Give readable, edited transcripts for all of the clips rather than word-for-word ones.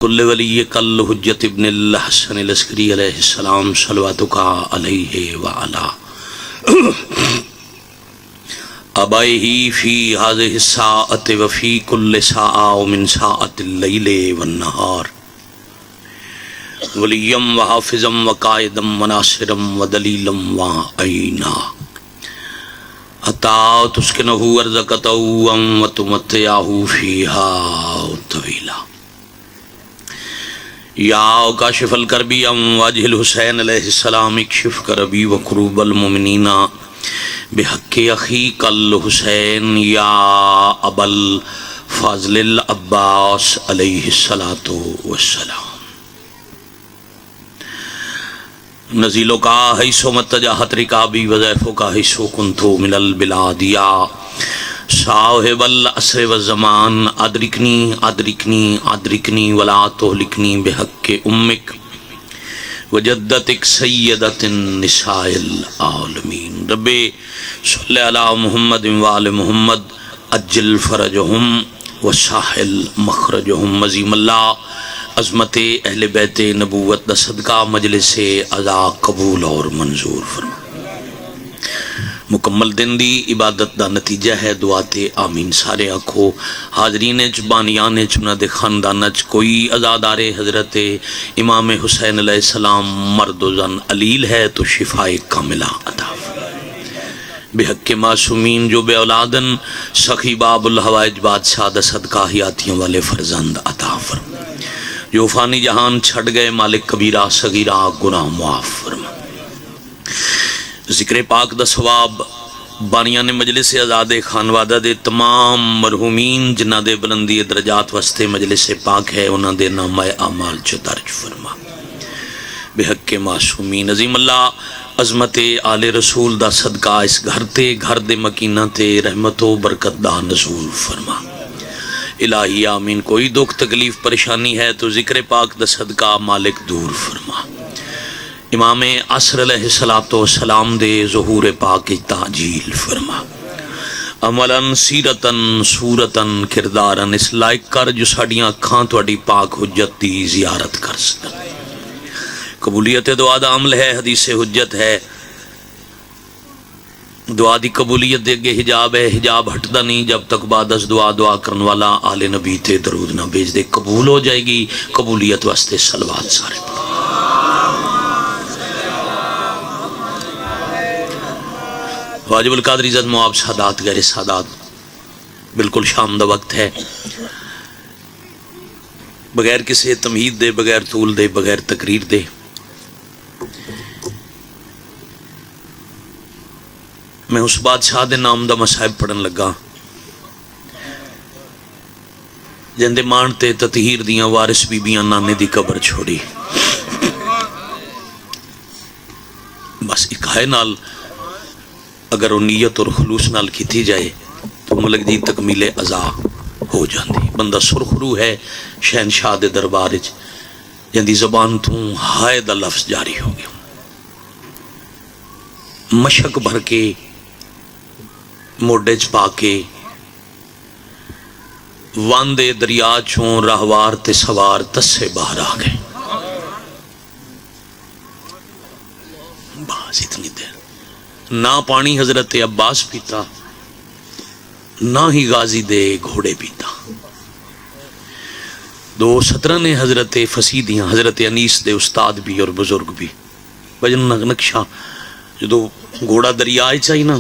کل ولی کل حجت ابن الحسن العسکری علیہ السلام صلواتک علیہ وعلا ابائہ فی هذه الساعة وفی کل ساعة من ساعة اللیل والنہار ولیا وحافظا وقائدا وناصرا ودلیلا وعینا حتی تسکنہ ارضک طوعا وتمتعہ فیہا طویلا یا کاشف الکربی ام واجہ الحسین علیہ السلام اکشف کربی وقروب المؤمنین بحق اخیک الحسین یا ابا الفضل العباس علیہ السلام نزیلو کا حیثو متجاہت رکابی وزیفو کا حیثو کنتو من البلاد یا صاحب العصر والزمان ادرکنی ادرکنی ادرکنی ولا تہلکنی بحق امک وجدتک سیدت النساء العالمین رب صلی علی محمد وآل محمد اجل فرجہم وساحل مخرجہم عظیم اللہ عظمت اہل بیت نبوت دا صدقہ مجلس عزا قبول اور منظور فرما مکمل دن دی عبادت دا نتیجہ ہے دعاتے آمین سارے آنکھو حاضرین بانیان چنا دے خاندان کوئی عزادار حضرت امام حسین علیہ السلام مرد و زن علیل ہے تو شفائے کاملہ عطا بحق معصومین جو بے اولادن سخی باب الحوائج بادشاہ دا صدقہ حیاتیوں والے فرزند عطا فرما جو فانی جہان چھڑ گئے مالک کبیرہ صغیرہ گناہ معاف فرما ذکر پاک دا ثواب بانیان مجلس آزاد خانوادہ دے تمام مرحومین جنہ دے بلندی درجات وستے مجلس پاک ہے انہاں دے نامہ اعمال چو درج فرما بحق معصومین عظیم اللہ عظمت آل رسول دا صدقہ اس گھر دے مکینہ تے رحمت و برکت دا نزول فرما الہی آمین کوئی دکھ تکلیف پریشانی ہے تو ذکر پاک دا صدقہ مالک دور فرما امام عصر علیہ السلام دے ظہور پاک تعجیل فرما عملاً سیرتاً صورتاً کرداراً اس لائق کر جو ساڑیاں کھاں توڑی پاک حجت دی زیارت کر سکتا قبولیت دعا دا عمل ہے حدیث حجت ہے دعا دی قبولیت دے گے حجاب ہے حجاب ہٹدا نہیں جب تک بعد از دعا کرن والا آل نبی تے درود نہ بھیج دے قبول ہو جائے گی قبولیت واسطے صلوات سارے پڑھ واجب القادر عزت مواب سادات غیر سادات بالکل شام دا وقت ہے بغیر کسی تمہید دے بغیر طول دے بغیر تقریر دے میں اس بادشاہ دے نام دا مصائب پڑھن لگا جندے مانتے تطہیر دیاں وارث بی بیاں نانے دی قبر چھوڑی بس ایک ہے نال اگر وہ نیت اور خلوص نال کیتی جائے تو ملک دی تکمیل عزا ہو جاندی بندہ سرخرو ہے شہنشاہ دے دربارج جندی زبان تو ہائے دا لفظ جاری ہو گیا مشک بھر کے موڈج پا کے واندے دریا چون راہوار تے سوار تسے باہر آ گئے بس اتنی دیر نہ پانی حضرت عباس پیتا نہ ہی غازی دے گھوڑے پیتا دو سترہ نے حضرت فسیدیاں حضرت انیس دے استاد بھی اور بزرگ بھی بجن نقشہ جو گھوڑا دریائے چاہی نا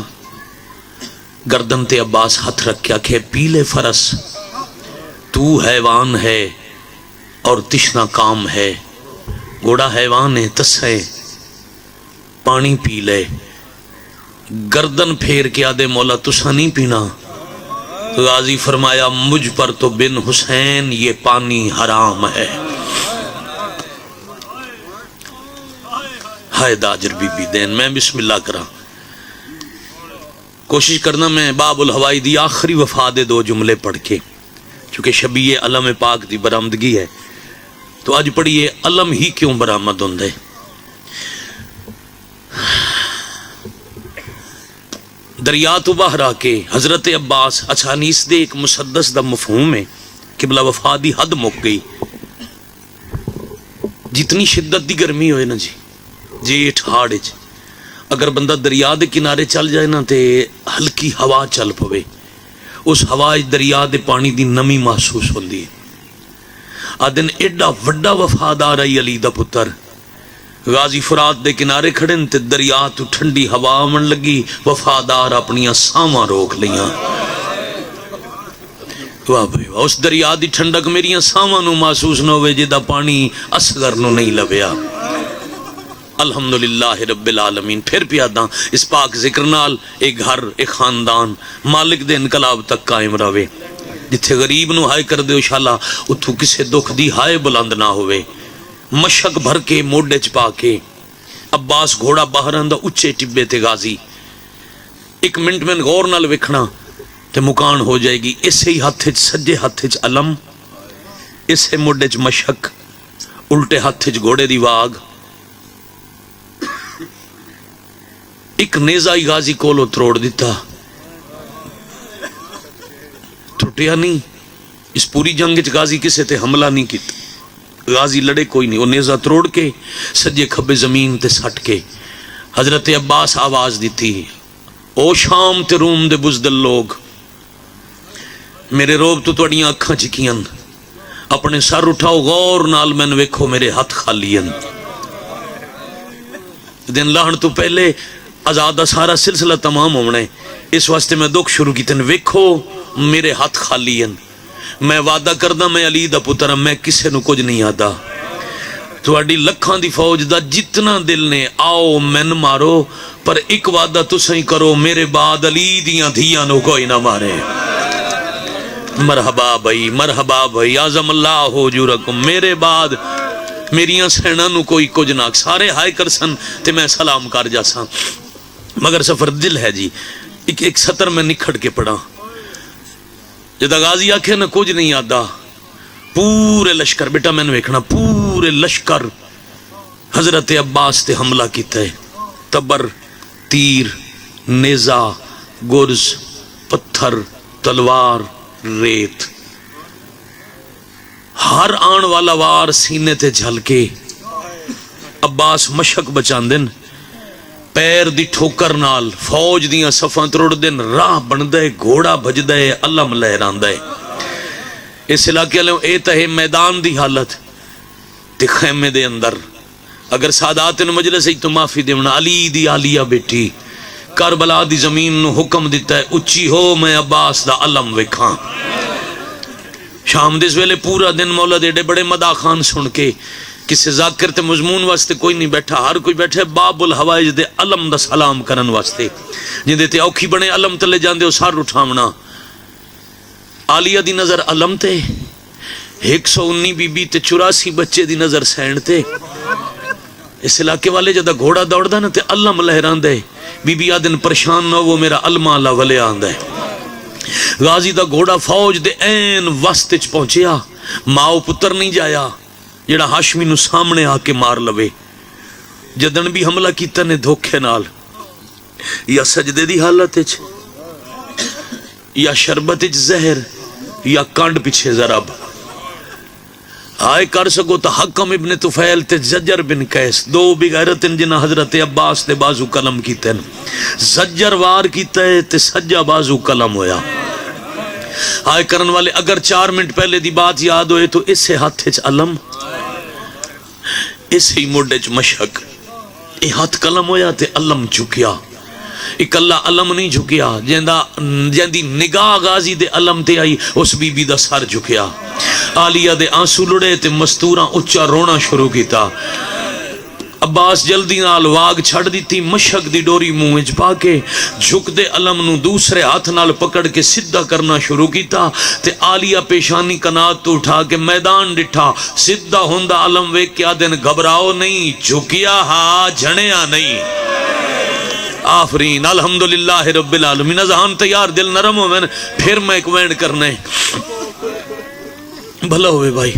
گردن تے عباس ہاتھ رکھیا کہ پیلے فرس تو حیوان ہے اور تشنا کام ہے گھوڑا حیوان ہے تسے پانی پی لے گردن پھیر کے آدھے مولا تسا نہیں پینا غازی فرمایا مجھ پر تو بن حسین یہ پانی حرام ہے ہائے داجر بی بی دین میں بسم اللہ کرا کوشش کرنا میں باب الحوائی دی آخری وفا دے دو جملے پڑھ کے چونکہ شبیہ علم پاک دی برآمدگی ہے تو آج پڑھیے علم ہی کیوں برآمد ہوندے دریا تو باہر آ کے حضرت عباس اچھا نیس دے ایک مسدس دا مفہوم ہے قبلہ وفا دی حد مک گئی جتنی شدت دی گرمی ہوئے نا جی جیٹھ ہاڑ وچ اگر بندہ دریا دے کنارے چل جائے نا تے ہلکی ہوا چل پوے اس ہوا دریا دے پانی دی نمی محسوس ہوندی ہے آدن ایڈا وڈا وفادار ہے علی دا پتر غازی فرات دے کنارے کھڑن تے دریا تو ٹھنڈی ہوا آمن لگی وفادار اپنیاں ساواں روک لیاں واہ بھائی واہ اس دریا دی ٹھنڈک میریاں ساواں نو محسوس نہ ہوئے جدا پانی اصغر نو نہیں لبیا الحمدللہ رب العالمین پھر پیاداں اس پاک ذکر نال ایک گھر ایک خاندان مالک دے انقلاب تک قائم رہے جتھے غریب نو ہائے کر دے شالا اتھو کسے دکھ دی ہائے بلند نہ ہوئے مشک بھر کے موڈے چ پا کے عباس گھوڑا باہر آندا اچھے ٹبے تے غازی ایک منٹ میں غور نال وکھنا تے مکان ہو جائے گی اسے ہی ہاتھ سجے ہاتھ علم اسے موڈے چ مشک الٹے ہاتھ گھوڑے دی واگ ایک نیزہ ہی غازی کولو تروڑ دیتا ٹوٹیا نہیں اس پوری جنگ چ غازی کسے تے حملہ نہیں کیتا غازی لڑے کوئی نہیں وہ نیزہ تروڑ کے سجے کھبے زمین تے سٹ کے حضرت عباس آواز دیتی او شام تے روم دے بزدل لوگ میرے روب تو توڑیاں اکھاں چکیاں اپنے سر اٹھاؤ غور نال میں ویکھو میرے ہاتھ خالین دن لاہن تو پہلے آزادہ سارا سلسلہ تمام ہونے اس واسطے میں دکھ شروع کی تن ویکھو میرے ہاتھ خالین میں وعدہ کردہ میں علی دا پتر میں کسے نو کچھ نہیں آدھا تواڈی لکھاں دی فوج دا جتنا دل نے آؤ من مارو پر ایک وعدہ تسیں کرو میرے بعد علی دیاں دھیاں نو کوئی نہ مارے مرحبا بھائی اعظم اللہ حجورکم میرے بعد میریاں سینہ نو کوئی کچھ نہ سارے ہائے کرسن تے میں سلام کر جاساں مگر سفر دل ہے جی ایک سطر میں نکھڑ کے پڑھا جدا غازی آکھے نہ کچھ نہیں آدھا پورے لشکر بیٹا میں نے ویکھنا پورے لشکر حضرت عباس تے حملہ کیتا ہے تبر تیر نیزہ گرز پتھر تلوار ریت ہر آن والا وار سینے تے جھل کے عباس مشک بچان دن پیر دی ٹھوکر نال فوج دیاں صفاں تروڑ دن راہ بن دے گھوڑا بھج دے علم لہران دے اس علاقے لیں اے تہے میدان دی حالت تے خیمے دے اندر اگر سادات مجلس ہی تو معافی دیونا علی دی عالیہ بیٹی کربلا دی زمین نو حکم دیتا ہے اچھی ہو میں عباس دا علم وکھاں شام دس ویلے پورا دن مولا دے بڑے مدا خان سن کے کسی ذاکر تے مضمون واسطے کوئی نہیں بیٹھا ہر کوئی بیٹھے باب الحوائج دے علم دا سلام کرن واسطے جن دے تے اوکھی بنے علم تلے جاندے ہو سار اٹھامنا عالیہ دی نظر علم تے 119 بی بی تے 84 بچے دی نظر سین تے اس علاقے والے جدہ گھوڑا دوڑ دا نا تے علم لہران دے بی بی آدن پریشان نہ وہ میرا علمہ اللہ ولے آن دے غازی دا گھوڑا فوج دے این وسط چ پہنچیا ماؤ پتر نہیں جایا جڑا ہاشمی نو سامنے آ کے مار لوے جدن بھی حملہ کیتا نے دھوکے نال یا سجدے دی حالت چ یا شربت چ زہر یا کانڈ پیچھے ضرب آئے کر سکو تا حکم ابن طفیل تے زجر بن قیس دو بغیرتن جنہ حضرت عباس تے بازو قلم کیتے زجر وار کیتے تے سجا بازو قلم ہویا آئے کرن والے اگر 4 منٹ پہلے دی بات یاد ہوئے تو اسے ہاتھ چ علم اسے ہی موڈے چ مشک اے ہاتھ قلم ہویا تے علم جھکیا ایک اللہ علم نہیں جھکیا جیندی نگاہ غازی دے علم تے آئی اس بی بی دا سر جھکیا عالیہ دے آنسو لڑے تے مستوراں اچھا رونا شروع کیتا عباس جلدی نال واگ چھڑ دیتی مشک دی ڈوری منہ وچ پا کے جھک دے علم نو دوسرے ہاتھ نال پکڑ کے سدھا کرنا شروع کیتا تے عالیہ پیشانی کنات تو اٹھا کے میدان ڈٹھا سدھا ہوندا علم ویکھ کے آدن گھبراؤ نہیں جھکیا ہاں جھنیا نہیں آفرین الحمدللہ رب العالمین ذہن تیار دل نرم ہو میں پھر میں ایک وینڈ کرنے بھلا ہوئے بھائی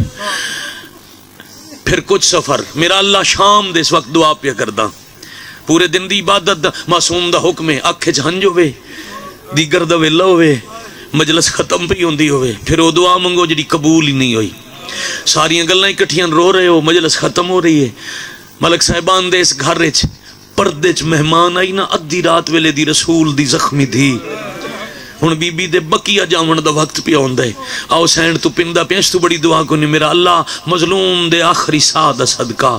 پھر کچھ سفر میرا اللہ شام دے اس وقت دعا پیا کردہ پورے دن دی عبادت دا معصوم دا حکم ہے اکھے جھنج ہوئے دیگر دا ویلا ہوئے مجلس ختم پہ ہوندی ہوئے پھر وہ دعا منگو جڑی قبول ہی نہیں ہوئی ساری گلاں اکٹھیاں رو رہے ہو، مجلس ختم ہو رہی ہے، ملک صاحبان دے اس گھر وچ پردے چ مہمان آئی نا، ادھی رات ویلے دی رسول دی زخمی تھی، ہن بی بی دے بقیہ جاون دا وقت پیا ہوندا ہے، آؤ سین تو پندا پیش تو بڑی دعا کونی، میرا اللہ مظلوم دے آخری ساہ دا صدقہ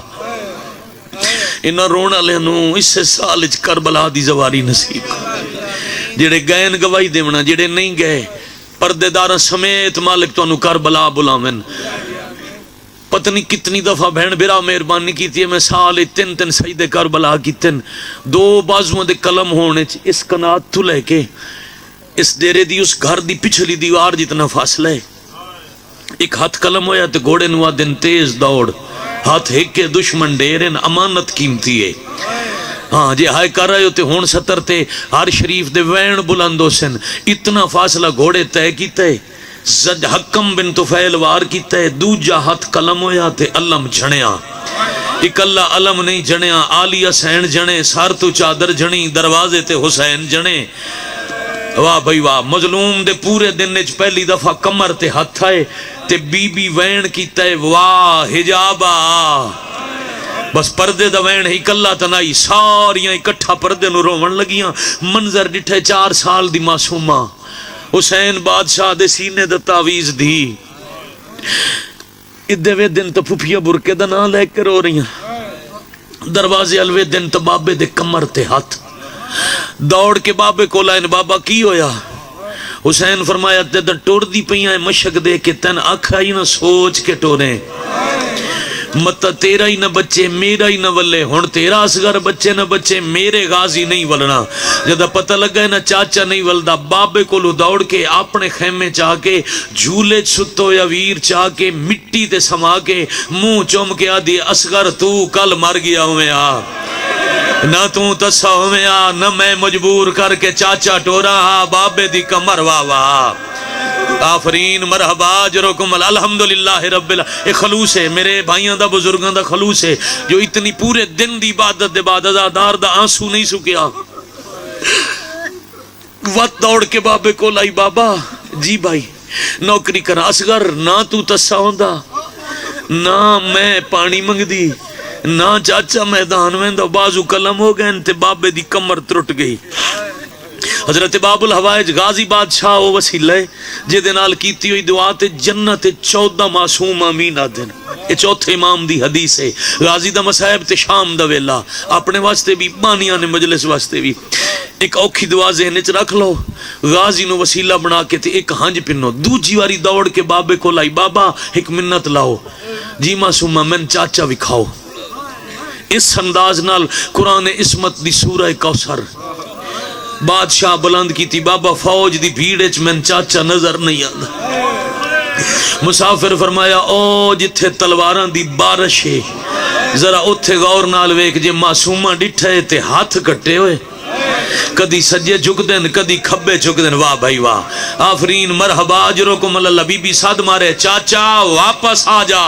انہاں رون والے نو اس سال وچ کربلا دی زواری نصیب کر، جڑے گئے گواہی دیونا، جڑے نہیں گئے پردے داراں سمیت مالک تانوں کربلا بلاویں۔ پتہ نہیں کتنی دفعہ بہن برا مہربانی کیتی ہے، میں سال 3 سجدے کربلا کیتن، 2 بازوؤں دے قلم ہونے اس کنات تو لے کے اس ڈیرے دی اس گھر دی پچھلی دیوار جتنا فاصلہ ہے، ایک ہاتھ قلم ہویا تے گھوڑے نو دن تیز دوڑ، ہاتھ ہک کے دشمن ڈیرن، امانت قیمتی ہے، ہاں جے ہائے کر رہے ہوتے ہون 70 تے ہر شریف دے وین بلندو سن، اتنا فاصلہ گھوڑے طے کیتا ہے، زد حکم بن طفیل وار کیتا ہے، دوجا ہاتھ قلم ہویا تے علم جھنیا، ایک اللہ علم نہیں جھنیا، آلی حسین جھنے، سار تو چادر جھنی، دروازے تے حسین جھنے، واہ بھائی واہ، مظلوم دے پورے دن وچ پہلی دفعہ کمر تے ہاتھ آئے تے بی بی وین کیتا ہے، واہ حجابا، بس پردے دا وین ہی کلا تنائی، ساریاں اکٹھا پردے نو روون لگیاں، منظر ڈٹھے 4 سال دی معصومہ، حسین بادشاہ دے سینے دا تعویز دی، ادھے وے دن تو پھپھیا برکے دا نہ لے کے رو رہی ہیں، دروازے الوے دن تو بابے دے کمر تے ہاتھ، دوڑ کے بابے کو لائن، بابا کی ہویا؟ حسین فرمایا تے دا ٹور دی پئیاں مشک دے کے تن آکھا ہی نہ سوچ کے ٹوریں، مت تیرا ہی نہ بچے میرا ہی نہ ولے، ہن تیرا اصغر بچے نہ بچے میرے غازی نہیں ولنا، جدہ پتہ لگا ہے نہ چاچا نہیں ولدا، بابے کو لو دوڑ کے اپنے خیمے چاہ کے جھولے ستو یا ویر چاہ کے مٹی تے سما کے منہ چوم کے آدھی اصغر تو کل مر گیا ہوئے آ، نہ تو تسا ہوئے آ، نہ میں مجبور کر کے چاچا ٹورا ہا، بابے دی کمر واہ واہ، آفرین مرحبا جرکم الحمدللہ رب یہ خلوص ہے میرے بھائیاں دا بزرگاں دا خلوص ہے جو اتنی پورے دن دی عبادت دے بعد ازادار دا آنسو نہیں سکیا، وقت دوڑ کے بابے کو لائی، بابا جی بھائی نوکری کرا، اصغر نہ تو تسا ہوندا، نہ میں پانی منگ دی، نہ چاچا میدان میں دا، بازو قلم ہو گئے تے بابے دی کمر ترٹ گئی۔ حضرت باب الحوائج غازی بادشاہ وہ وسیلہ ہے جے دے نال کیتی ہوئی دعا تے جنت 14 معصوم آمین آدھن، یہ چوتھے امام دی حدیث ہے، غازی دا مصائب تے شام دا ویلا، اپنے واسطے بھی بانیاں نے مجلس واسطے بھی ایک اوکھی دعا ذہن وچ رکھ لو، غازی نو وسیلہ بنا کے تے ایک ہنج پنو، دوجی واری دوڑ کے بابے کو لائی، بابا ایک منت لاؤ، جی معصومہ میں چاچا بھی کھاؤ، اس انداز نال قرآن عصمت دی سورہ کوثر بادشاہ بلند کی تھی، بابا فوج دی بھیڑ میں چاچا نظر نہیں آتا، مسافر فرمایا او جتھے تلواراں دی بارش ہے ذرا اتھے غور نال ویکھ، جے معصومہ ڈٹھے تے ہاتھ کٹے ہوئے، کدی سجے جھک دین کدی کھبے جھک دین، واہ بھائی واہ، آفرین مرحبا اجرکم اللہ، بی بی صد مارے چاچا واپس آ جا،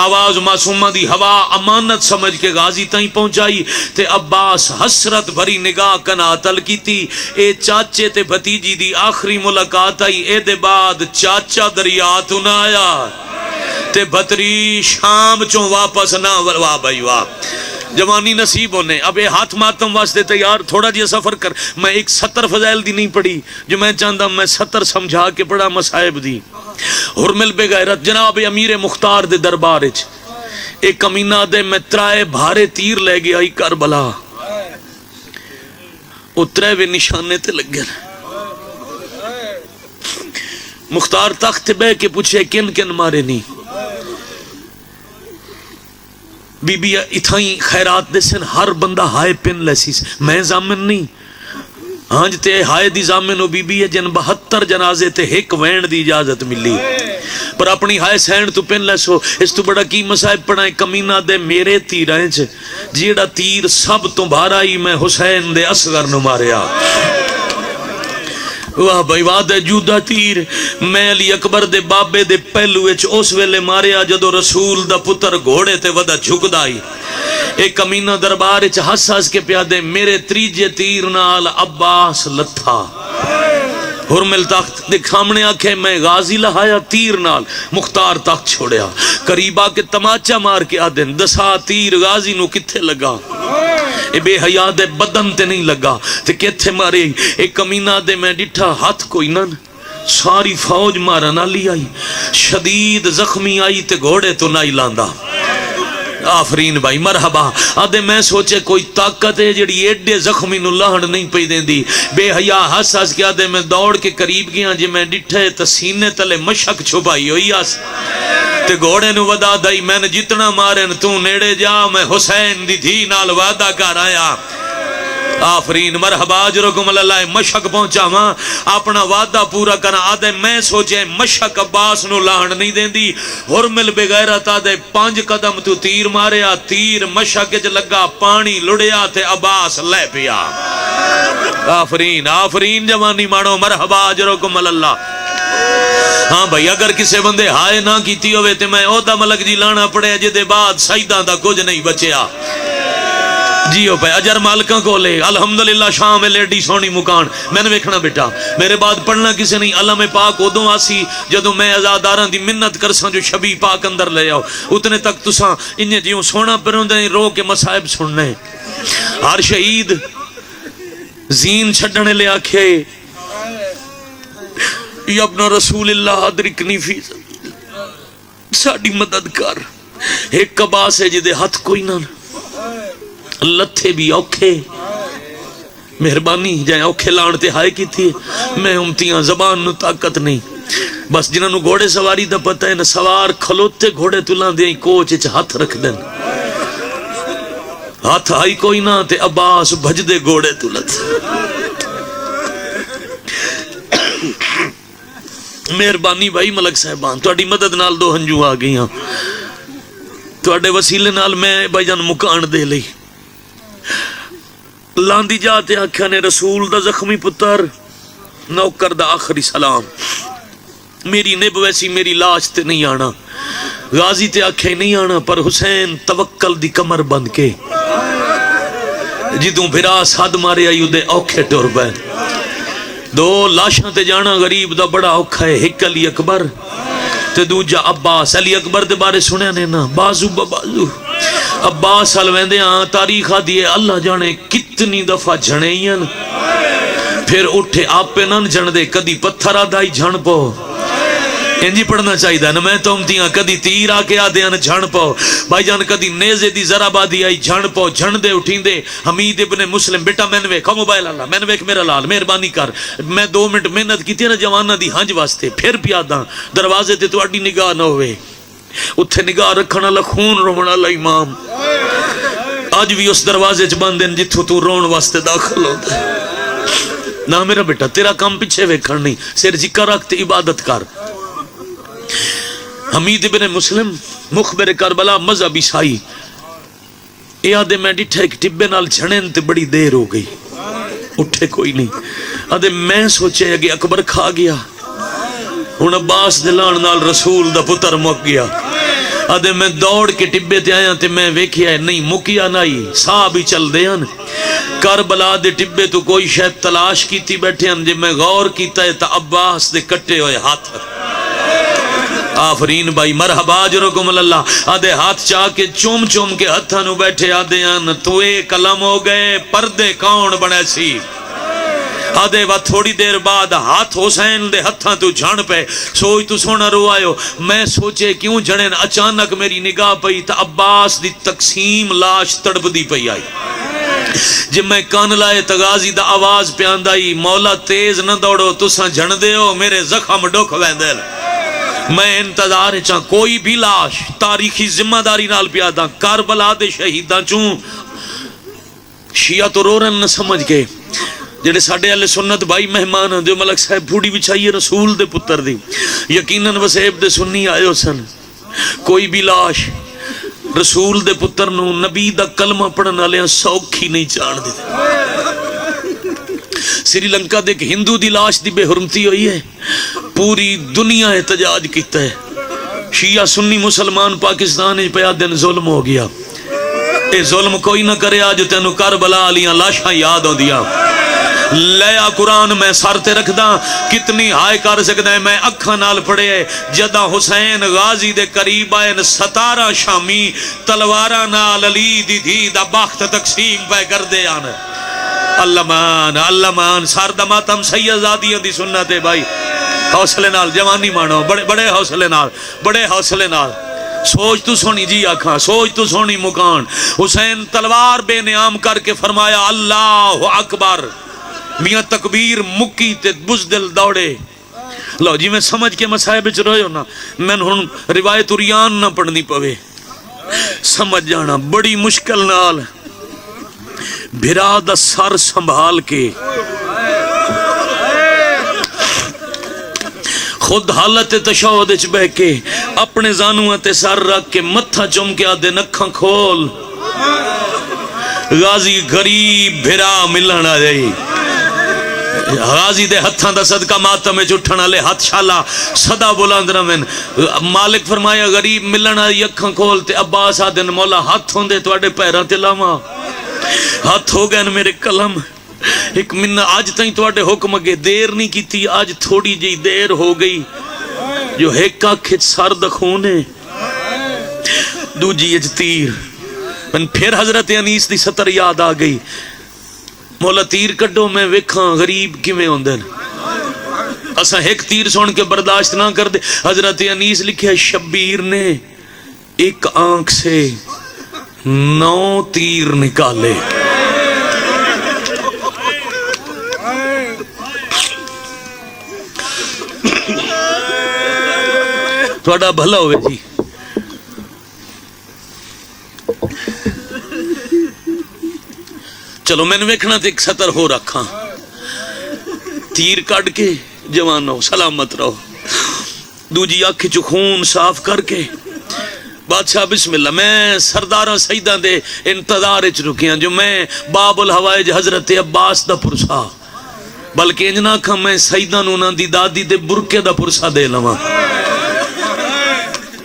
آواز معصومہ دی ہوا امانت سمجھ کے غازی تائیں پہنچائی تے عباس حسرت بھری نگاہ کناتل کی تھی، اے چاچے تے بھتیجی دی آخری ملاقات آئی، اے دے بعد چاچا دریا تو نہ آیا تے بھتری شام چوں واپس نہ، واہ بھائی واہ، جوانی نصیب ہونے، اب یہ ہاتھ ماتم واسطے تیار تھوڑا جی سفر کر، میں ایک 70 فضائل دی نہیں پڑھی جو میں چاہتا میں 70 سمجھا کے پڑھا مصائب دی، حرمل بے غیرت جناب امیر مختار دے دربار وچ ایک کمینہ دے میں 3 بھارے تیر لے گیا ہی کربلا، او 3 نشانے تے لگ گئے، مختار تخت بے کے پوچھے کن کن مارے نہیں، بی بی اتھائیں خیرات دے سن ہر بندہ ہائے پن لیسی، میں زامن نہیں، ہاں جتے ہائے دی زامن ہو بی بی ہے جن 72 جنازے تے ایک وین دی اجازت ملی، پر اپنی ہائے سین تو پن لیسو، اس تو بڑا کی مصائب پڑھائیں، کمینہ دے میرے تیرائیں چھے، جیڑا تیر سب تو بھارائی میں حسین دے اصغر نو ماریا، واہ بھائی واہ دے جودہ تیر میں علی اکبر دے بابے دے پہلو اچ اس ویلے ماریا جدو رسول دا پتر گھوڑے تے ودا جھک دائی، ایک کمینہ دربار اچ ہس ہس کے پیادے، میرے 3 تیر نال عباس لتھا، ہرمل تخت دے سامنے آکھے میں غازی لہایا تیر نال، مختار تخت چھوڑیا، قریب آ کے تماچا مار کے آدن دسا تیر غازی نو کتھے لگا، اے بے حیا دے بدن تے نہیں لگا تے کتھے مارے، ایک کمینہ دے میں ڈٹھا ہاتھ کوئی نہ، ساری فوج مارا نہ لی آئی، شدید زخمی آئی تے گھوڑے تو نہ لاندا۔ آفرین بھائی مرحبا۔ آدھے میں سوچے کوئی طاقت ہے جڑی ایڈے زخمی نو لاہن نہیں پئی دین دی، بے حیا ہس ہس کے آدھے میں دوڑ کے قریب گیا، جی میں ڈٹھے تا سینے تلے مشک چھپائی ہوئی آس تے گھوڑے نو ودا دائی، میں نے جتنا مارن تو نیڑے جا، میں حسین دی دھی نال وعدہ کر آیا۔ آفرین مرحبا اجرکم اللہ۔ مشک پہنچا ماں اپنا وعدہ پورا کرنا، آدھے میں سوچے مشک عباس نو لاہن نہیں دین دی، ہرمل بغیرت آدھے 5 قدم تو تیر ماریا، تیر مشک جے لگا، پانی لڑیا تے عباس لے پیا۔ آفرین آفرین جوانی مانو مرحبا اجرکم اللہ۔ ہاں بھائی اگر کسے بندے ہائے نہ کیتی ہوئے تے میں اودا ملک جی لانا پڑے جے دے بعد سیدہ دا کچھ نہیں بچیا۔ جیو پہ اجر مالکاں کو لے الحمدللہ شام لیڈی سونی مکان میں نے ویکھنا بیٹا میرے بعد پڑھنا کسے نہیں۔ علم پاک ادوں آسی جدوں میں ازاداراں دی منت کرساں جو شبی پاک اندر لے آؤ، اتنے تک تساں انہیں جیوں سونا پروندے رو کے مصائب سننے۔ ہر شہید زین چھڑنے لے آکھے یا ابن رسول اللہ ادرکنی فی ساڑی مدد کر۔ ایک کباس ہے جدے ہاتھ کوئی نہ، لتھے بھی اوکھے، مہربانی جائیں اوکھے لانتے ہائے کی تھی، میں امتیاں زبان نو طاقت نہیں، بس جنہاں نو گھوڑے سواری دا پتہ ہے نا، سوار کھلوتے گھوڑے تلان دیں کوچ اچھ ہاتھ رکھ دیں، ہاتھ آئی کوئی نہ تے عباس بھج دے گھوڑے تلت۔ مہربانی بھائی ملک صاحبان تہاڈی مدد نال 2 ہنجو آ گئی ہاں، تہاڈے وسیلے نال میں بھائی جان مکان دے لئی۔ لاندی جاتے آکھیا نے رسول دا زخمی پتر نوکر دا آخری سلام، میری نب ویسی میری لاش تے نہیں آنا، غازی تے آکھے نہیں آنا، پر حسین توکل دی کمر بند کے جدوں بھرا ساد مارے آئیو دے اوکھے ٹور بین۔ 2 لاشاں تے جانا غریب دا بڑا اوکھا ہے، ایک علی اکبر تے دوجا عباس۔ علی اکبر دے بارے سنیا نے نا، بازو بازو عباس الویندے ہاں تاریخ دیئے اللہ جانے کتنی دفعہ جھڑیں، پھر اٹھے آپ پہ نہ جھڑ دے، کدی پتھر آدھائی جھڑ پو، انجی پڑھنا چاہی دا نا، میں تو امتیاں کدی تیر آکے آدھے ان جھڑ پو، بھائی جان کدی نیزے دی ذرا بادی آئی جھڑ پو، جھڑ دے اٹھیں دے۔ حمید ابن مسلم بیٹا میں نے ویکھا موبائل اللہ، میں نے ویکھ میرا لال مہربانی کر، میں 2 منٹ محنت کی تھی نا جوانہ دی ہنج واسطے، پھر پیاداں دروازے تے تو اڈی نگاہ نہ ہوئے، اتھے نگاہ رکھنا لکھون رونا لائمام، آج بھی اس دروازے چ بندے جتھوں تو رون واسطے داخل ہوتا ہے۔ نہ میرا بیٹا تیرا کام پیچھے ویکھن نہیں، سر ذکر رکھتے عبادت کر۔ حمید ابن مسلم مخبر کربلا مذہب عیسائی، اے آدھے میں ڈٹھا ایک ٹبے نال جھڑن تے بڑی دیر ہو گئی، اٹھے کوئی نہیں، آدھے میں سوچے اگے اکبر کھا گیا، ہن عباس دلان نال رسول دا پتر مک گیا، آدھے میں دوڑ کے ٹبے تے آیا تے میں ویکھیا نہیں مکیا نہیں، ساہ بھی چل دے ہن، کربلا دے ٹبے تو کوئی شاید تلاش کیتی بیٹھے ہن، جے میں غور کیتا ہے تا عباس دے کٹے ہوئے ہاتھ۔ آفرین بھائی مرحبا اجرکم اللہ۔ آدھے ہاتھ چاہ کے چوم چوم کے ہتھاں نو بیٹھے آدھے ہن تو اے کلم ہو گئے پردے کون بنے سی۔ آدھے وقت تھوڑی دیر بعد ہاتھ حسین دے ہتھاں تو جھڑ پہ، سوئی تو سونا رو آئیو، میں سوچے کیوں جھڑن، اچانک میری نگاہ پئی تا عباس دی تقسیم لاش تڑپ دی پئی آئی، جب میں کان لائے تغازی دا آواز پیاندائی، مولا تیز نہ دوڑو تساں جھڑ دے ہو میرے زخم ڈوکھ ویندل۔ میں انتظار چاہ کوئی بھی لاش تاریخی ذمہ داری نال پیادا، کربلا دے شہیداں چوں شیعہ تو رورن نہ سمجھ کے جڑے ساڑھے اہل سنت بھائی مہمان ہیں جو ملک صاحب پھوڑی بچھائیے رسول دے پتر دی، یقیناً وسیب دے سنی آئے ہو سن، کوئی بھی لاش رسول دے پتر نو نبی دا کلمہ پڑھنا لیا سوکھی نہیں چاڑ دیتے۔ سری لنکا دے ایک ہندو دی لاش دی بے حرمتی ہوئی ہے، پوری دنیا احتجاج کیتا ہے، شیعہ سنی مسلمان پاکستان پہ دن ظلم ہو گیا، اے ظلم کوئی نہ کرے آج تینوں کربلا علیاں لاشاں یاد ہو دیا۔ لیا قرآن میں سر تے رکھدا کتنی ہائے کر سکدا ہے میں اکھاں نال پڑھے جدا حسین غازی دے قریب آئے 17 شامی تلواراں نال علی دی دھی دا بخت تقسیم پہ کر دے آن اللہ مان سر دا ماتم سید زادیاں دی سنت ہے بھائی حوصلے نال جوانی مانو بڑے حوصلے نال سوچ تو سونی جی آکھاں سوچ تو سونی مکان حسین تلوار بے نیام کر کے فرمایا اللہ اکبر میاں تکبیر مکی تے بزدل دوڑے لو جی میں سمجھ کے مسائب وچ رہے ہو نا میں ہن روایت ریان نہ پڑھنی پوے سمجھ جانا بڑی مشکل نال بھرا دا سر سنبھال کے خود حالت تشہد وچ بیٹھ کے اپنے زانواں تے سر رکھ کے متھا چم کے آدھے نکھاں کھول غازی غریب بھرا ملن آ جائی غازی دے ہتھاں دا صدقہ ماتم وچ اٹھن والے ہاتھ شالا صدا بلند رہن مالک فرمایا غریب ملن آئی اکھاں کھول تے عباس آدھے مولا ہاتھ ہوندے تواڈے پیراں تے لاواں ہاتھ ہو گئے میرے قلم ایک منہ آج تائیں تو آٹے حکم اگے دیر نہیں کی تھی آج تھوڑی جی دیر ہو گئی جو ہیکا کھچ سار دکھونے دو جی اج تیر من پھر حضرت انیس دی ستر یاد آ گئی مولا تیر کڈو میں وکھاں غریب کی میں ہوندن اسا ایک تیر سون کے برداشت نہ کر دے حضرت انیس لکھے شبیر نے ایک آنکھ سے 9 تیر نکالے تھوڑا بھلا ہوئے جی چلو میں نے ویکھنا تے ایک سطر ہو رکھا تیر کٹ کے جوان ہو سلامت رہو دوجی آنکھ چو خون صاف کر کے بادشاہ بسم اللہ میں سرداراں سیداں دے انتظار اچ رکیاں جو میں باب الحوائج حضرت عباس دا پرسا بلکہ انجنا کھا میں سیداں نونا دی دادی دے برکے دا پرسا دے لواں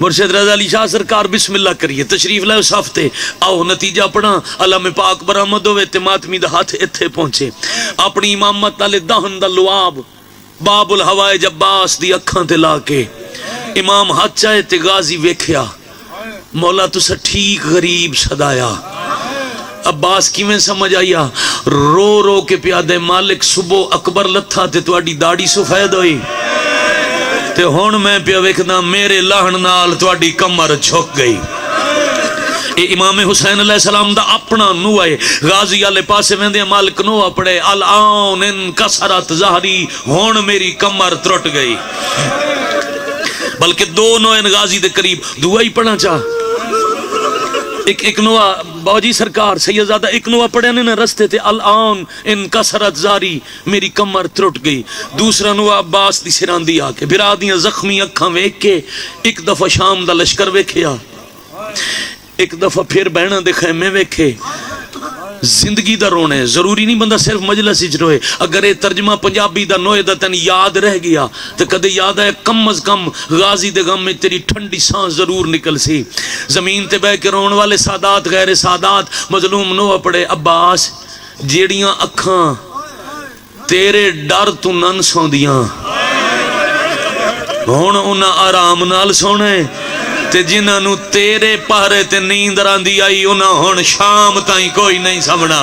مرشد رضا علی شاہ سرکار بسم اللہ کریے تشریف لائے اس ہفتے آؤ نتیجہ پڑھا علم پاک برآمد ہوئے تے ماتمی دا ہاتھ اتھے پہنچے اپنی امامت نالے دہن دا لواب باب الحوائج عباس دی اکھاں تے لا کے امام ہاتھ چاہے تے غازی ویکھیا مولا تو سا ٹھیک غریب صدایا عباس کی میں سمجھ آیا رو رو کے پیادے مالک صبح اکبر لتھا تے تو اڈی داڑی سفید ہوئی تے ہون میں پیا ویکھنا میرے لہن نال تواڈی کمر جھک گئی اے امام حسین علیہ السلام دا اپنا نو ہے غازی والے پاسے ویندے مالک نو اپڑے الان انکسرت ظہری ہون میری کمر ترٹ گئی بلکہ دو نو ان غازی دے قریب دعا ہی پڑھنا چاہ ایک نوہ باجی سرکار سیدزادہ ایک نوہ پڑھے نے رستے تھے الان ان کسرت زاری میری کمر ترٹ گئی دوسرا نوہ عباس دی سراندی آکے برادیاں زخمی اکھاں ویک کے ایک دفعہ شام دا لشکر ویکھیا ایک دفعہ پھر بہنہ دے خیمے ویکھے زندگی دا رونے ضروری نہیں بندہ صرف مجلس ہی روئے اگر یہ ترجمہ پنجابی دا نوئے دا تین یاد رہ گیا تو کدے یاد ہے کم از کم غازی دے غم میں تیری ٹھنڈی سانس ضرور نکل سی زمین تے بہ کے رون والے سادات غیر سادات مظلوم نو پڑے عباس جیڑیاں اکھاں تیرے ڈر تو نن سو دیاں ہون انہاں آرام نال سونے تے جنہاں نو تیرے پہرے تے نیند راندی آئی انہاں ہون شام تائیں کوئی نہیں سمنا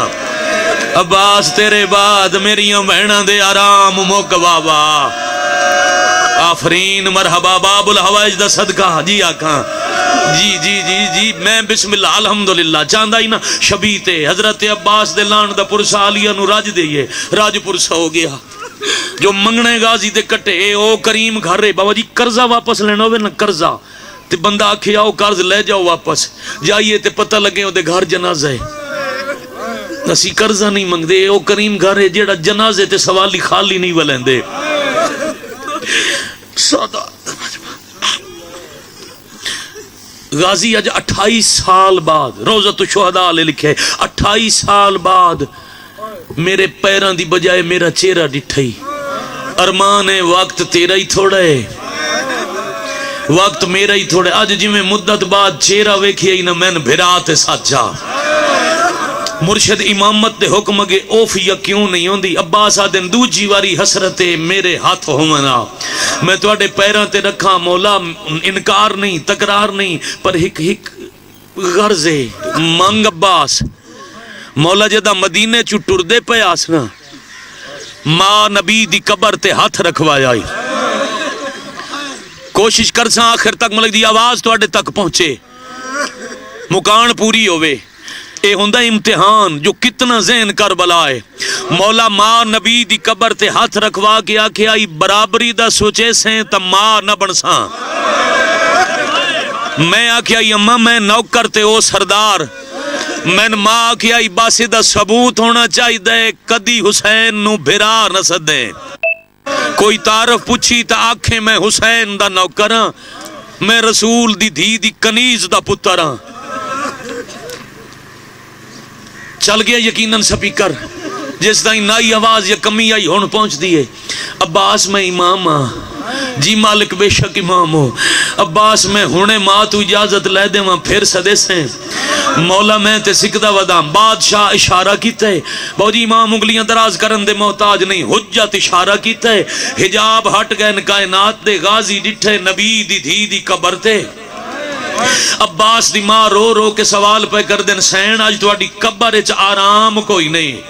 عباس تیرے بعد میریاں بہناں دے آرام مک بابا آفرین مرحبا باب الحوائج دا صدقہ جی آکھاں جی میں بسم اللہ الحمدللہ چاندہ ہی نا شبیتے حضرت عباس دے لان دا پرسا علیہ نو راج دئیے راج پرسا ہو گیا جو منگنے غازی دے کٹے او کریم گھر رہے بابا جی قرضہ واپس لینا ہوئے نا قرضہ تے بندہ آکھے آؤ قرض لے جاؤ واپس جائیے تے پتہ لگے دے گھر جنازہ ہے اسی قرضہ نہیں منگ دے او کریم گھر ہے جیڑا جنازے تے سوالی خالی نہیں ولین دے غازی اج 28 سال بعد روزۃ الشہداء لے لکھے 28 سال بعد میرے پیران دی بجائے میرا چہرہ ڈٹھائی ارمان ہے وقت تیرا ہی تھوڑا ہے وقت میرا ہی تھوڑے آج جی میں مدت بعد چہرہ ویکھی ہی نہ میں بھرات ساتھ جا مرشد امامت دے حکم اگے اوف یقیوں نہیں ہوندی. عباس آدن دوجی واری حسرت میرے ہاتھ ہومنا میں تواڈے پیراں تے رکھاں مولا, انکار نہیں تکرار نہیں, پر ہک غرض منگ عباس مولا جدا مدینے چ ٹردے پے آسنا ماں نبی دی قبر تے ہاتھ رکھوایا. کوشش کرساں آخر تک ملک دی آواز تواڈے تک پہنچے, مکان پوری ہوئے. اے ہوندا امتحان جو کتنا ذہن کربلا ہے. مولا ماں نبی دی قبر تے ہاتھ رکھوا کے آکھیا برابری دا سوچے سیں تا ماں نہ بنساں. میں آکھیا اماں میں نوکر تے او سردار. میں ماں آکھیا باسے دا ثبوت ہونا چاہی دے کدی حسین نو بھرا نہ سدے. کوئی تعارف پوچھی تا آکھیں میں حسین دا نوکر ہاں, میں رسول دی دھی دی کنیز دا پتر ہاں. چل گیا یقیناً سپیکر جس طرح نائی آواز یا کمی آئی ہون پہنچ دیئے. عباس میں امام ہاں جی مالک بے شک امام ہو. عباس میں ہونے ماں تو اجازت لے دے وہاں پھر سدے سیں مولا میں تے سکدہ ودام. بادشاہ اشارہ کیتا ہے بہو جی امام انگلیاں دراز کرن دے محتاج نہیں. حجت اشارہ کیتا ہے حجاب ہٹ گئے کائنات دے غازی ڈٹھے نبی دی دھی دی قبر تے. عباس دی ماں رو رو کے سوال پہ کر دین سین آج تواڈی قبر وچ آرام کوئی نہیں.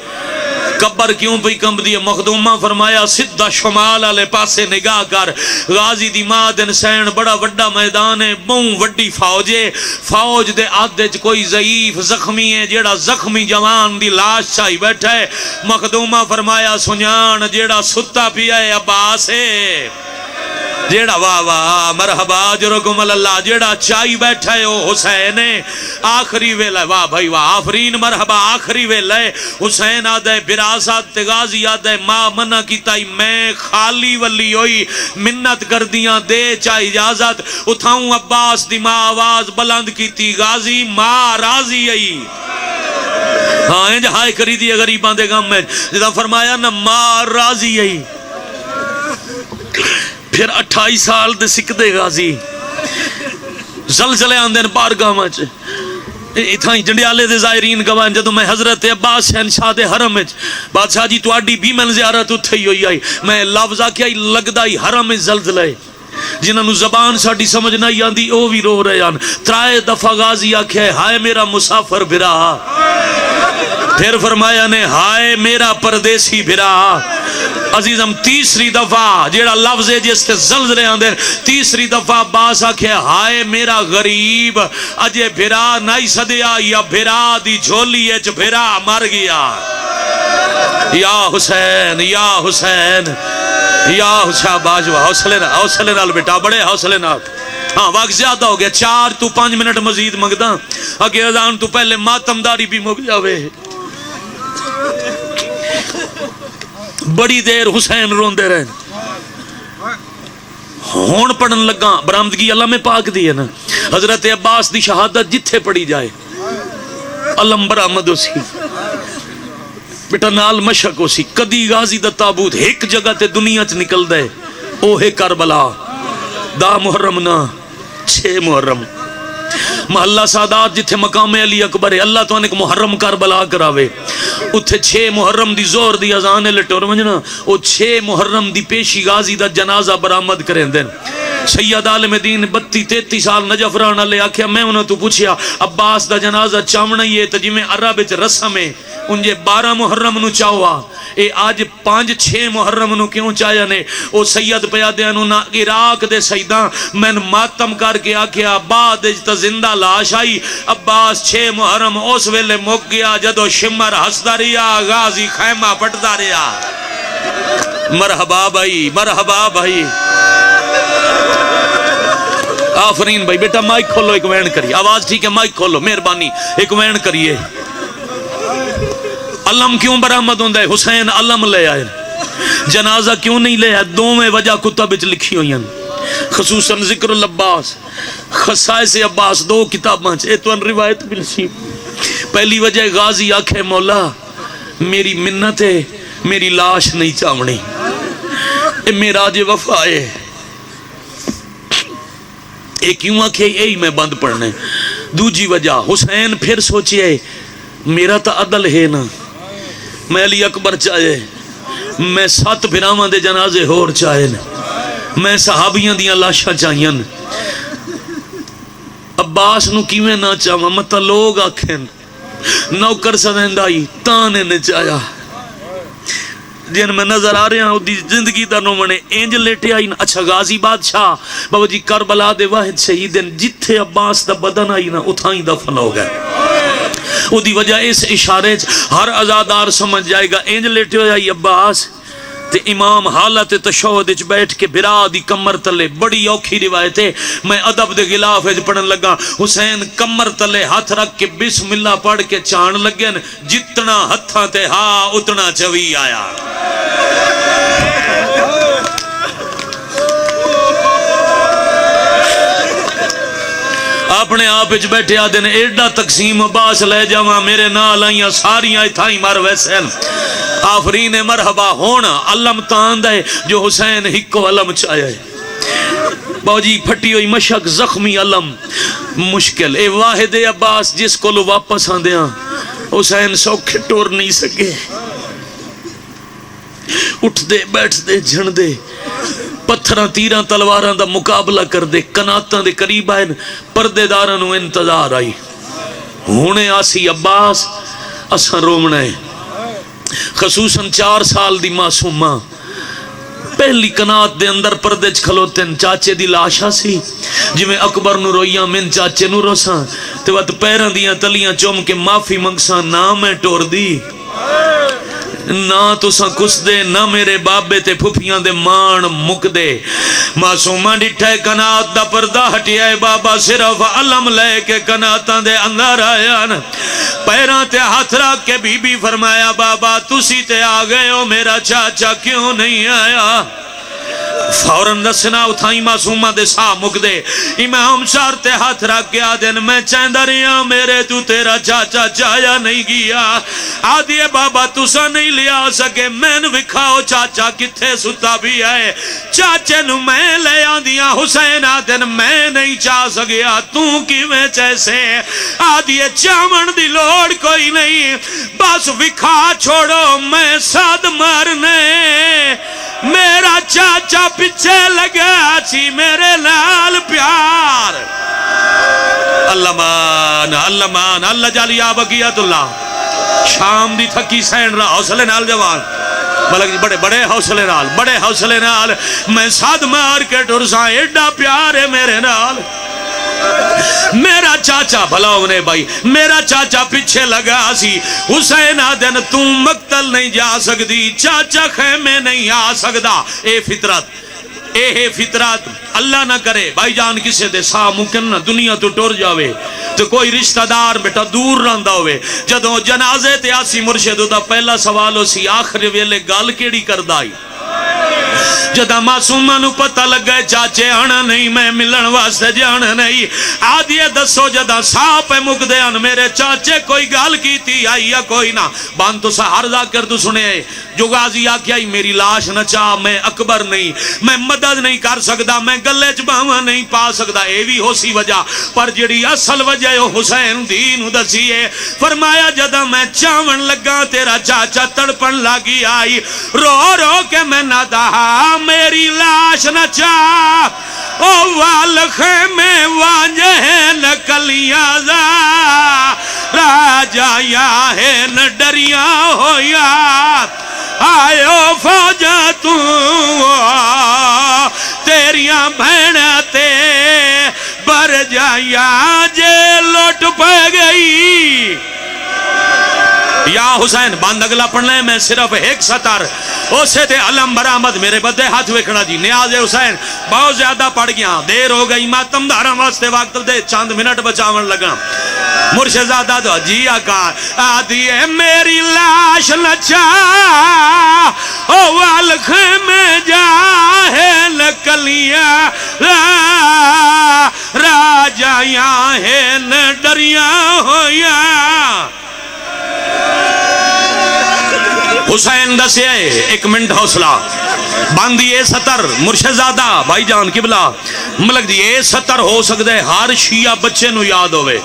قبر کیوں پئی کمب دی؟ مخدومہ فرمایا سدھا شمال والے پاسے نگاہ کر. غازی دی ماں دن سین بڑا وڈا میدان ہے, بہوں وڈی فوج ہے. فوج دے آدھے چ کوئی ضعیف زخمی ہے جیڑا زخمی جوان دی لاش چاہی بیٹھا ہے. مخدومہ فرمایا سنجان جیڑا ستا پیا ہے عباس ہے. جیڑا واہ واہ مرحبا جرکم اللہ جیڑا چائی بیٹھا ہے وہ حسین ہے. آخری ویلہ واہ بھائی واہ آفرین مرحبا آخری ویلہ ہے. حسین آدھے براسات غازی آدھے ماں منع کیتا ہی میں خالی ولی ہوئی منت کر دیاں دے چاہی اجازت. اتھاؤں عباس دی ماں آواز بلند کیتی غازی ماں راضی آئی. ہاں انج ہائے کری دی غریبان دے غم میں جدا فرمایا نا ماں راضی آئی. پھر 28 سال دے سکدے غازی زلزلے آندین بارگاہ وچ اتھائی جنڈیالے دے زائرین گواہن جدوں میں حضرت عباس شہنشاہ دے حرم وچ بادشاہ جی تواڈی بھی من زیارت اتھے ہی ہوئی آئی. میں لفظ آکھیا لگدا ہی حرم وچ زلزلے جنہاں نو زبان ساڈی سمجھ نہیں آندی او وی رو رہے ہن. 3 دفعہ غازی آکھیا ہائے میرا مسافر بھرا. پھر فرمایا نے ہائے میرا پردیسی بھرا. عزیزم تیسری دفعہ جیڑا لفظ ہے جس تے زلزلے آندے تیسری دفعہ عباس آکھے ہائے میرا غریب اجے بھرا نہیں سدیا یا بھرا دی جھولی اچ بھرا مر گیا. یا حسین یا حسین یا حسین باجوا حوصلے نال بیٹا بڑے حوصلے نال. ہاں وقت زیادہ ہو گیا 4 تو 5 منٹ مزید منگدا اگے اذان تو پہلے ماتمداری بھی مک جاوے. بڑی دیر حسین روندے رہے. ہون پڑھن لگا برآمدگی اللہ میں پاک دی ہے نا. حضرت عباس دی شہادت جتھے پڑھی جائے علم برآمد ہو سی بیٹا نال مشک ہو سی. کدی غازی دا تابوت ایک جگہ تے دنیا چ نکل دے او ہے کربلا. دا محرم نا 6 محرم محلہ سادات جتھے مقام علی اکبر ہے اللہ تو انک محرم کربلا کراوے. اتھے 6 محرم دی زور دی اذان لٹور ونجنا او 6 محرم دی پیشی غازی دا جنازہ برآمد کریں دین. سید عالم دین 32-33 سال نجف رانا لے آکھیا میں انہوں تو پوچھیا عباس دا جنازہ چاونا ہی ہے تو جی میں عرب وچ رسم ہے انجے 12 محرم نو چاہوا اے آج 5-6 محرم نو کیوں چاہیا نے. او سید پیادیاں نو نا عراق دے سیداں میں ماتم کر کے آکھیا بعد تا زندہ لاش آئی. عباس 6 محرم اس ویلے مک گیا جدو شمر ہسدا ریا غازی خیمہ پٹدا ریا. مرحبا بھائی مرحبا بھائی آفرین بھائی. بیٹا مائک کھولو ایک وین کریے آواز ٹھیک ہے مائک کھولو مہربانی ایک وین کریے. علم کیوں برآمد ہوندہ ہے؟ حسین علم لے آئے. جنازہ کیوں نہیں لے آئے؟ 2 وجہ کتب وچ لکھی ہوئی ہیں خصوصاً ذکر العباس خصائص عباس 2 کتاباں اے تو روایت بھی نصیب. پہلی وجہ غازی آکھے مولا میری منت ہے میری لاش نہیں چاونی اے میراج وفا ہے. اے کیوں آکھے یہی میں بند پڑھنے. دوجی وجہ حسین پھر سوچئے میرا تو عدل ہے نا، میں علی اکبر چاہے، میں 7 بھراواں دے جنازے ہور چاہے، میں صحابیاں دیاں لاشاں چاہیاں، عباس نو کیویں نہ چاہواں، مت لوگ آکھن نوکر سدندائی تانے نے چاہیا، جن میں نظر آ رہے ہیں دی زندگی دا نومنے اینج لیٹے آئی نا۔ اچھا غازی بادشاہ بابا جی کربلا دے واحد شہیدن جتھے عباس دا بدن آئی نا اتھائیں دفن ہو گئے، او دی وجہ اس اشارے ہر عزادار سمجھ جائے گا اینج لیٹے ہو جائی عباس تے امام حالت تشہد وچ بیٹھ کے برا دی کمر تلے، بڑی اوکھی روایت ہے، میں ادب دے غلاف وچ پڑھن لگا، حسین کمر تلے ہاتھ رکھ کے بسم اللہ پڑھ کے چان لگن، جتنا ہتھاں تے ہاں اتنا چوی آیا۔ اپنے آپ وچ بیٹھے آدن ایڈا تقسیم عباس لے جاواں میرے نال آئیاں ساریاں اتھائیں مر ویسن، آفرین مرحبا ہونا علم تاند ہے جو حسین ہکو علم چاہے، باجی پھٹی ہوئی مشک زخمی علم مشکل، اے واحد عباس جس کو لو واپس آندیاں حسین سوکھے ٹور نہیں سکے، اٹھ دے بیٹھ دے جھن دے، پتھراں تیراں تلواراں دا مقابلہ کر دے، کناتاں دے قریب آئے، پردے داراں نو انتظار آئی، ہونے آسی عباس اساں رومنا ہے، خصوصاً 4 سال دی معصومہ پہلی کنات دے اندر پردے کھلوتن، چاچے دی لاشا سی جی میں اکبر نو رویاں من چاچے نو روساں تے وقت پیراں دیاں تلیاں چوم کے معافی منگساں، نہ میں ٹور دی نہ تساں کس دے، نہ میرے بابے تے پھپیاں دے مان مک دے، معصومہ ڈٹھے کنات دا پردہ ہٹیائے، بابا صرف علم لے کے کناتاں دے اندر آیا، پیران تے ہاتھ رکھ کے بی بی فرمایا بابا تسی تے آ گئے ہو، میرا چاچا کیوں نہیں آیا؟ فوراً دسنا اتھائی معصومہ دے سا مک دے، امام شار تے ہاتھ رکھ کے آدن میں چیندہ رہا میرے تو تیرا چاچا چایا نہیں گیا، آدھیے بابا تسا نہیں لیا سکے، میں نے وکھاؤ چاچا کتھے ستا بھی آئے، چاچے نو میں لے آدھیا، حسین آدن میں نہیں چاہ سکیا، تو کی میں چیسے، آدھیے چامن دی لوڑ کوئی نہیں، بس وکھا چھوڑو میں ساتھ مرنے، میرا چاچا پچھے لگا سی میرے نال پیار، اللہ مان اللہ مان اللہ جالی آبقیت اللہ، شام دی تھکی سین رہا حوصلے نال جوان، بلکہ بڑے حوصلے نال میں ساتھ مار کے ٹرساں، ایڈا پیار ہے میرے نال، میرا چاچا بھلا انہیں بھائی میرا چاچا پیچھے لگا سی، حسین آدن تم مقتل نہیں جا سکتی، چاچا خیمے نہیں آ سکتا، اے فطرت اللہ نہ کرے بھائی جان کسے دے سا ممکن نہ دنیا تو ٹور جاوے تو کوئی رشتہ دار بیٹا دور رہندا ہوئے، جدوں جنازے تے آسی مرشد دا پہلا سوال ہو سی آخر ویلے گال کیڑی کردائی، جدہ معصومہ نو پتہ لگ گئے چاچے آنا نہیں میں ملن واسطے جانا نہیں، آدھیے دسو جدہ ساپ مک دیان میرے چاچے کوئی گال کی تھی آئی یا کوئی نہ، بان تو سہار ذاکر تو سنے جو غازی آکیا میری لاش نہ چاہ، میں اکبر نہیں، میں مدد نہیں کر سکتا، میں گلے چباوہ نہیں پا سکتا، اے بھی ہو سی وجہ، پر جڑی اصل وجہ حسین دین دسیے، فرمایا جدہ میں چاون لگا تیرا چاچا تڑپن لگی آئی، رو رو کے میں نہ دہا میری لاش نہ چاہ، او والخے میں واجہ نکلیاں زا، راجہ یا ہے نہ ڈریاں ہویا، آئیو فوجہ تو تیریاں بھینتے بر جایا جے لوٹ پہ گئی، یا حسین باند اگلا پڑھ لیں میں صرف ایک سطر اسے تے علم برآمد میرے بدے ہاتھ وکھڑا جی نیاز حسین بہت زیادہ پڑھ گیا، دیر ہو گئی ماتم دارا واسطے وقت دے چاند منٹ بچاون لگا، مرشد زادہ دو جی آقا آدھیے میری لاش نچا او والخے میں جاہے نکلیاں راجایاں ہے نہ ڈریاں ہویا، حسین دسے ایک منٹ حوصلہ باندھی اے سطر مرشد زادہ بھائی جان قبلہ ملک دی اے سطر ہو سکتا ہے ہر شیعہ بچے نو یاد ہوئے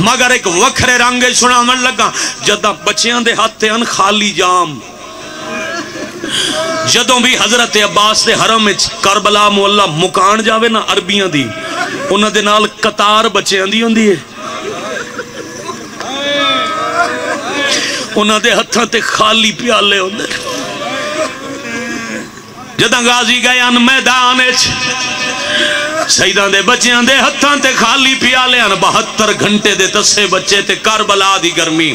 مگر ایک وکھرے رنگے سنا من لگا جدہ بچیاں دے ہاتھ ان خالی جام جدوں بھی حضرت عباس دے حرم کربلا مولا مکان جاوے نا عربیاں دی انہاں دے نال قطار بچیاں دی ہوندی ہے انہاں دے ہتھاں تے خالی پیالے ہوندے جداں غازی گئے ان میدان سیدان دے بچیاں دے ہتھاں تے خالی پیالے ان 72 گھنٹے دے تسے بچے تے کربلا دی گرمی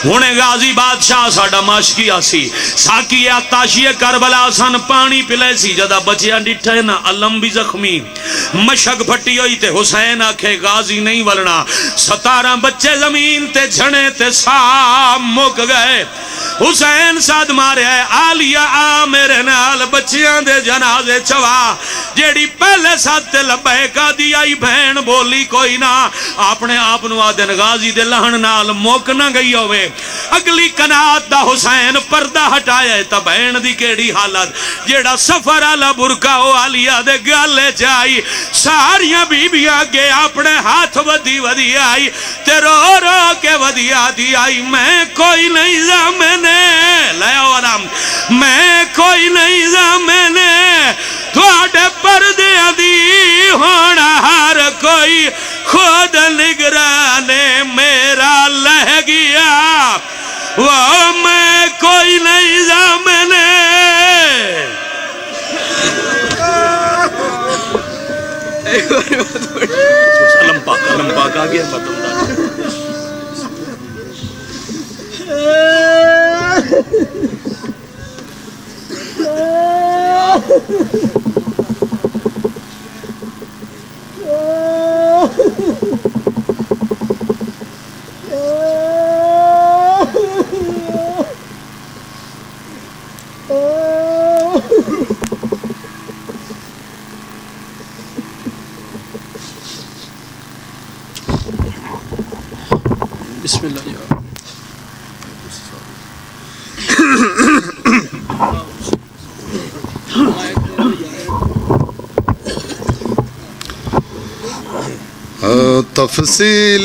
ہونے غازی بادشاہ ساڑا ماشکی آسی ساکی آتاشی کربلا سن پانی پلے سی جدہ بچیاں ڈٹھے نا علم بھی زخمی مشک پھٹی ہوئی تے حسین آکھے غازی نہیں ولنا 17 بچے زمین تے جھنے تے سام مک گئے حسین ساتھ مارے ہے آلیہ آ میرے نال بچیاں دے جنازے چوا جیڑی پہلے ساتھ تے لبے کا دی آئی بہن بولی کوئی نہ اپنے آپ نوادن غازی دے لہن نال موک نہ گئی ہوئے اگلی کنات دا حسین پردہ ہٹایا تا بہن دی کیڑی حالت جیڑا سفر آلہ برکا ہو آلیہ دے گالے جائی ساریاں بی بی آگے اپنے ہاتھ ودی آئی تے رو رو کے ودی آدھی آئی میں کوئی نہیں زامنے لے آرام میں کوئی نہیں زامنے تھوڑے پردے دی ہونا ہر کوئی خود نگرانے میرا لہ گیا وہ میں کوئی نہیں زامنے علم پاک آگیا ختم دا بسم اللہ یا تفصیل